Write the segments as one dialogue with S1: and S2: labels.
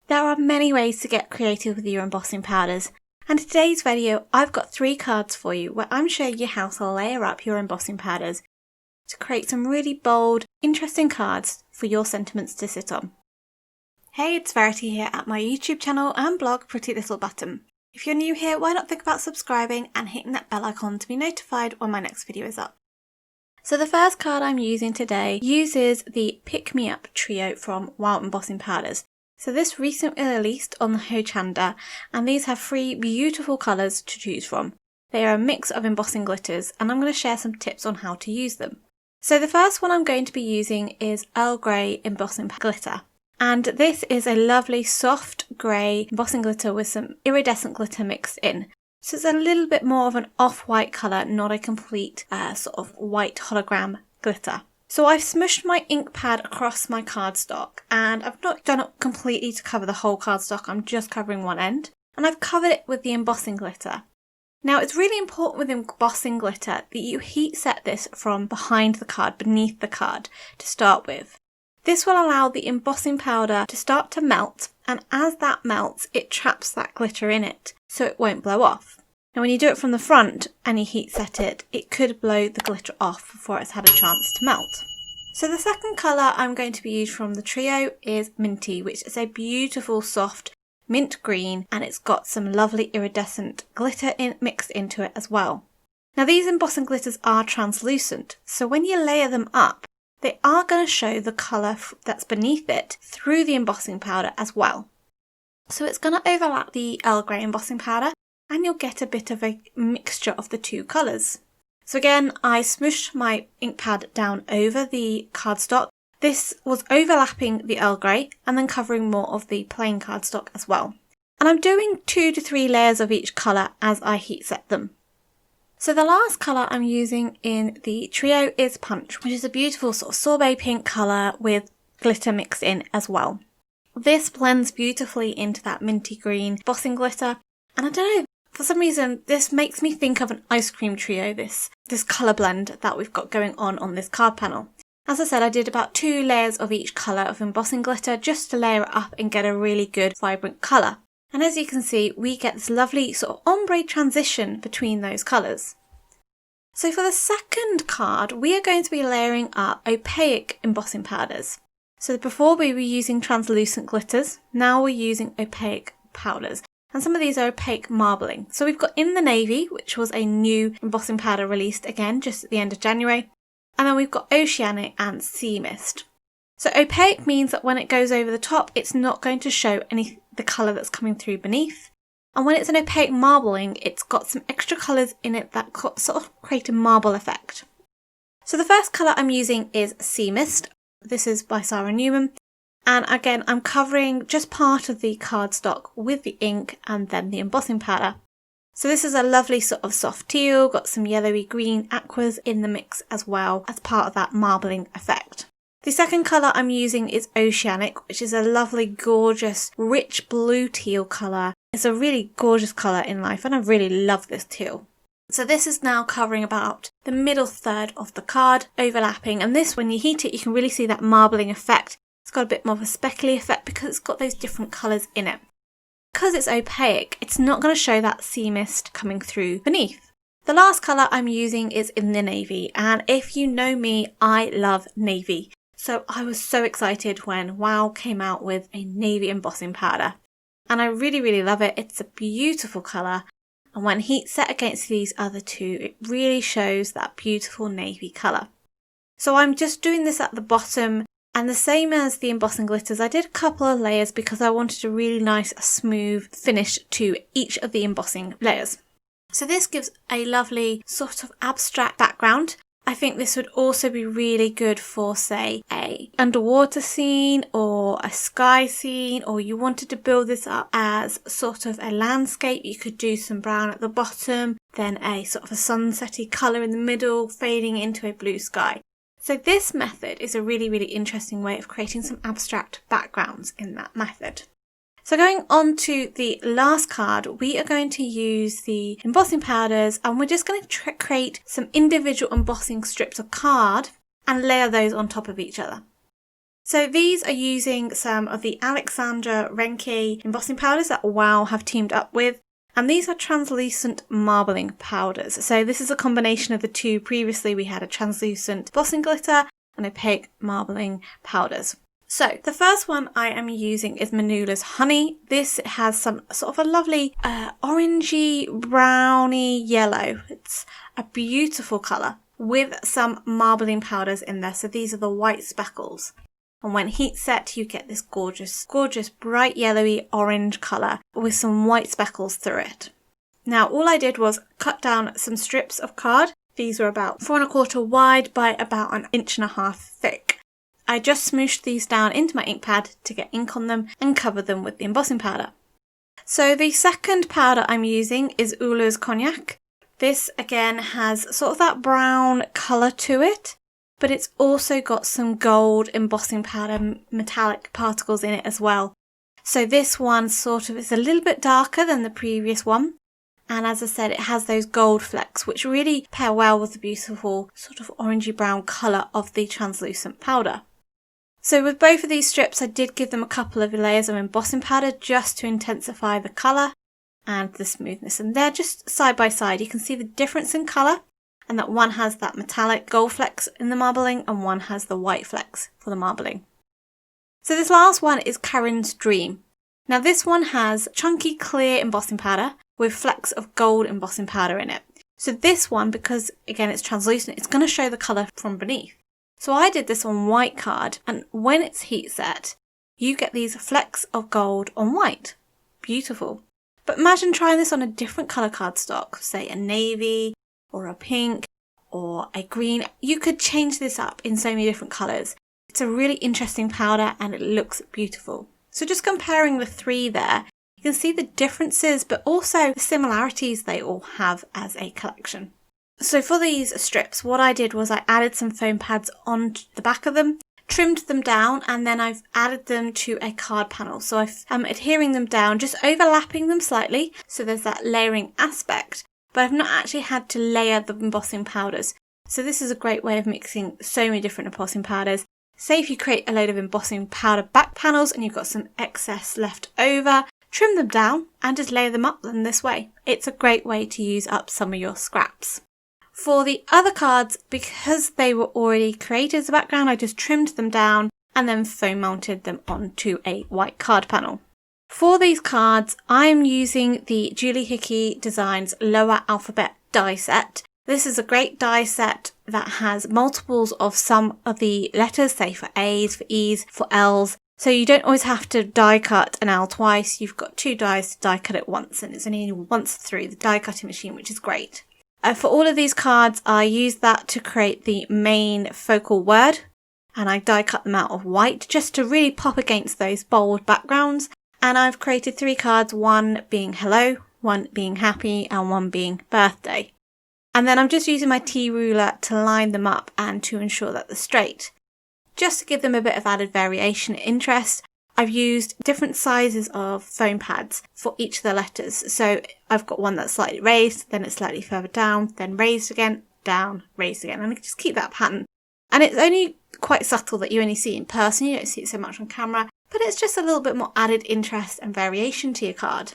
S1: There are many ways to get creative with your embossing powders, and in today's video I've got 3 cards for you where I'm showing you how to layer up your embossing powders to create some really bold, interesting cards for your sentiments to sit on. Hey, it's Verity here at my YouTube channel and blog Pretty Little Button. If you're new here, why not think about subscribing and hitting that bell icon to be notified when my next video is up. So the first card I'm using today uses the Pick Me Up trio from WOW Embossing Powders. So this recently released on the Oceanic, and these have 3 beautiful colours to choose from. They are a mix of embossing glitters, and I'm going to share some tips on how to use them. So the first one I'm going to be using is Earl Grey embossing glitter. And this is a lovely soft grey embossing glitter with some iridescent glitter mixed in. So it's a little bit more of an off-white colour, not a complete sort of white hologram glitter. So I've smushed my ink pad across my cardstock, and I've not done it completely to cover the whole cardstock, I'm just covering one end. And I've covered it with the embossing glitter. Now it's really important with embossing glitter that you heat set this from behind the card, beneath the card, to start with. This will allow the embossing powder to start to melt, and as that melts, it traps that glitter in it, so it won't blow off. Now when you do it from the front and you heat set it, it could blow the glitter off before it's had a chance to melt. So the second colour I'm going to be using from the trio is Minty, which is a beautiful soft mint green, and it's got some lovely iridescent glitter mixed into it as well. Now these embossing glitters are translucent, so when you layer them up, they are going to show the colour that's beneath it through the embossing powder as well. So it's going to overlap the Earl Grey embossing powder, and you'll get a bit of a mixture of the 2 colours. So again, I smooshed my ink pad down over the cardstock. This was overlapping the Earl Grey and then covering more of the plain cardstock as well. And I'm doing 2 to 3 layers of each colour as I heat set them. So the last colour I'm using in the trio is Punch, which is a beautiful sort of sorbet pink colour with glitter mixed in as well. This blends beautifully into that minty green embossing glitter, and I don't know, for some reason this makes me think of an ice cream trio, this colour blend that we've got going on this card panel. As I said, I did about 2 layers of each colour of embossing glitter just to layer it up and get a really good vibrant colour. And as you can see, we get this lovely sort of ombre transition between those colours. So for the second card, we are going to be layering up opaque embossing powders. So before we were using translucent glitters, now we're using opaque powders. And some of these are opaque marbling. So we've got In the Navy, which was a new embossing powder released again just at the end of January. And then we've got Oceanic and Sea Mist. So opaque means that when it goes over the top, it's not going to show the colour that's coming through beneath. And when it's an opaque marbling, it's got some extra colours in it that sort of create a marble effect. So the first colour I'm using is Sea Mist. This is by Sarah Newman. And again, I'm covering just part of the cardstock with the ink and then the embossing powder. So this is a lovely sort of soft teal, got some yellowy green aquas in the mix as well as part of that marbling effect. The second colour I'm using is Oceanic, which is a lovely, gorgeous, rich blue teal colour. It's a really gorgeous colour in life, and I really love this teal. So this is now covering about the middle third of the card, overlapping, and this, when you heat it, you can really see that marbling effect. It's got a bit more of a speckly effect because it's got those different colours in it. Because it's opaque, it's not going to show that sea mist coming through beneath. The last colour I'm using is In the Navy, and if you know me, I love navy. So I was so excited when WOW came out with a navy embossing powder. And I really, really love it. It's a beautiful colour. And when heat set against these other 2, it really shows that beautiful navy colour. So I'm just doing this at the bottom. And the same as the embossing glitters, I did a couple of layers because I wanted a really nice, smooth finish to each of the embossing layers. So this gives a lovely sort of abstract background. I think this would also be really good for, say, a underwater scene or a sky scene, or you wanted to build this up as sort of a landscape. You could do some brown at the bottom, then a sort of a sunsetty colour in the middle, fading into a blue sky. So this method is a really, really interesting way of creating some abstract backgrounds in that method. So going on to the last card, we are going to use the embossing powders, and we're just going to create some individual embossing strips of card and layer those on top of each other. So these are using some of the Alexandra Renke embossing powders that WOW have teamed up with. And these are translucent marbling powders. So this is a combination of the two. Previously we had a translucent embossing glitter and opaque marbling powders. So the first one I am using is Manuela's Honey. This has some sort of a lovely orangey, browny yellow. It's a beautiful colour with some marbling powders in there. So these are the white speckles. And when heat set, you get this gorgeous, gorgeous bright yellowy orange colour with some white speckles through it. Now all I did was cut down some strips of card. These were about 4¼ wide by about 1.5 inches thick. I just smooshed these down into my ink pad to get ink on them and cover them with the embossing powder. So the second powder I'm using is Ullars Cognac. This again has sort of that brown colour to it, but it's also got some gold embossing powder metallic particles in it as well. So this one sort of is a little bit darker than the previous one. And as I said, it has those gold flecks, which really pair well with the beautiful sort of orangey brown colour of the translucent powder. So with both of these strips, I did give them a couple of layers of embossing powder just to intensify the colour and the smoothness. And they're just side by side. You can see the difference in colour, and that one has that metallic gold flecks in the marbling and one has the white flecks for the marbling. So this last one is Karins Dream. Now this one has chunky clear embossing powder with flecks of gold embossing powder in it. So this one, because again it's translucent, it's going to show the colour from beneath. So I did this on white card, and when it's heat set, you get these flecks of gold on white. Beautiful. But imagine trying this on a different colour cardstock, say a navy or a pink or a green. You could change this up in so many different colours. It's a really interesting powder and it looks beautiful. So just comparing the three there, you can see the differences but also the similarities they all have as a collection. So for these strips, what I did was I added some foam pads on the back of them, trimmed them down, and then I've added them to a card panel. So I'm adhering them down, just overlapping them slightly, so there's that layering aspect, but I've not actually had to layer the embossing powders. So this is a great way of mixing so many different embossing powders. Say if you create a load of embossing powder back panels and you've got some excess left over, trim them down and just layer them up in this way. It's a great way to use up some of your scraps. For the other cards, because they were already created as a background, I just trimmed them down and then foam mounted them onto a white card panel. For these cards, I'm using the Julie Hickey Designs Lower Alphabet die set. This is a great die set that has multiples of some of the letters, say for A's, for E's, for L's. So you don't always have to die cut an L twice. You've got 2 dies to die cut it once, and it's only once through the die cutting machine, which is great. For all of these cards, I used that to create the main focal word, and I die cut them out of white just to really pop against those bold backgrounds. And I've created 3 cards, one being hello, one being happy, and one being birthday. And then I'm just using my T-ruler to line them up and to ensure that they're straight. Just to give them a bit of added variation and interest, I've used different sizes of foam pads for each of the letters. So I've got one that's slightly raised, then it's slightly further down, then raised again, down, raised again. And I just keep that pattern. And it's only quite subtle that you only see it in person. You don't see it so much on camera, but it's just a little bit more added interest and variation to your card.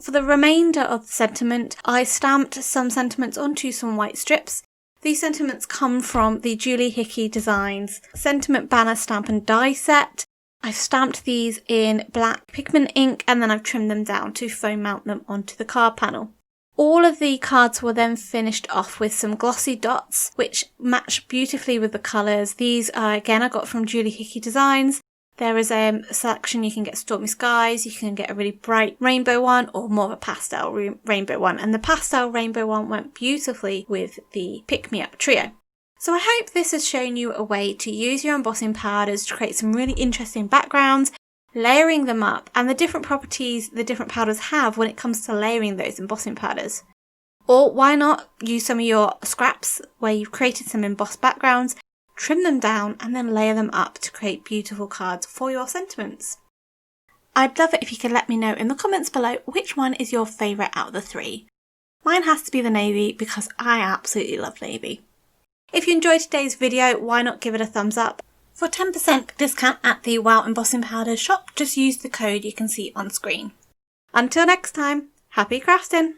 S1: For the remainder of the sentiment, I stamped some sentiments onto some white strips. These sentiments come from the Julie Hickey Designs Sentiment Banner Stamp and Die set. I've stamped these in black pigment ink and then I've trimmed them down to foam mount them onto the card panel. All of the cards were then finished off with some glossy dots which match beautifully with the colours. These again I got from Julie Hickey Designs. There is a selection you can get stormy skies, you can get a really bright rainbow one or more of a pastel rainbow one, and the pastel rainbow one went beautifully with the Pick Me Up trio. So I hope this has shown you a way to use your embossing powders to create some really interesting backgrounds, layering them up, and the different properties the different powders have when it comes to layering those embossing powders. Or why not use some of your scraps where you've created some embossed backgrounds, trim them down and then layer them up to create beautiful cards for your sentiments. I'd love it if you could let me know in the comments below which one is your favourite out of the 3. Mine has to be the navy because I absolutely love navy. If you enjoyed today's video, why not give it a thumbs up? For 10% discount at the WOW Embossing Powders shop, just use the code you can see on screen. Until next time, happy crafting!